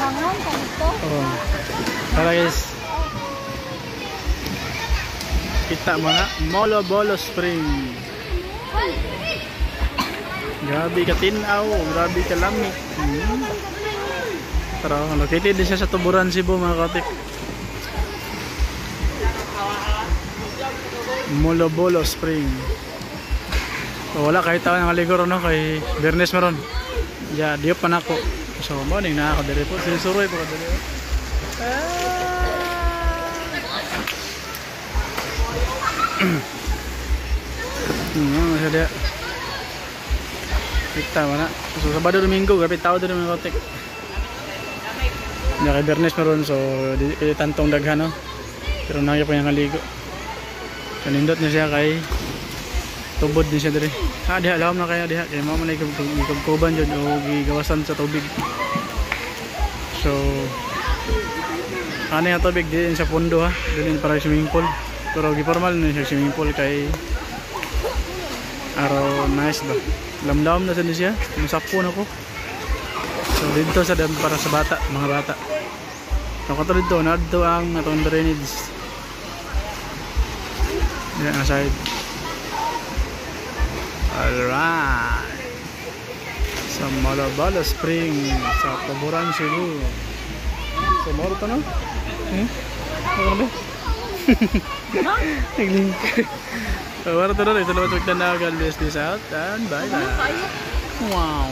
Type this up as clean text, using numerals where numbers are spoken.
Langon ka dito. Oh. Tara guys. Kita mga Molobolo Spring. Grabe ka tinaw, grabe ka lamig. Tara, located din siya sa Tuburan, Cebu mga katik. Molobolo Spring. So, wala kahit tao nakaligor no kay Bernes meron. Ya, diop pa nako. So, morning na ako dire po. Sinusuroy po ko dire. Masya dia. Kita mana? So, Sabado Domingo grabe tao dire mga katik. Ya kay Bernes meron so di tantong daghan no. Pero nangyay pa yang kaligo. Kanindot niya siya kay tubod din siya dire. Diha alam na kaya diha kay mao man ikog-kuban jud o gigawasan sa tubig. So ano yung tubig din sa pundo ha. Dili para swimming pool. Pero gipormal na siya swimming pool kay araw nice ba. Lamdam na siya. Masapo na ko. So dito sa dam para sa bata, mga bata. So katulad dito, nadto ang atong drainage. Yan ang side. Alright. Sa Molobolo Spring sa Tuburan, Cebu. So moro to no? Ano ba? Nag-link. So moro to no. Ito naman na God bless this out and bye bye. Wow.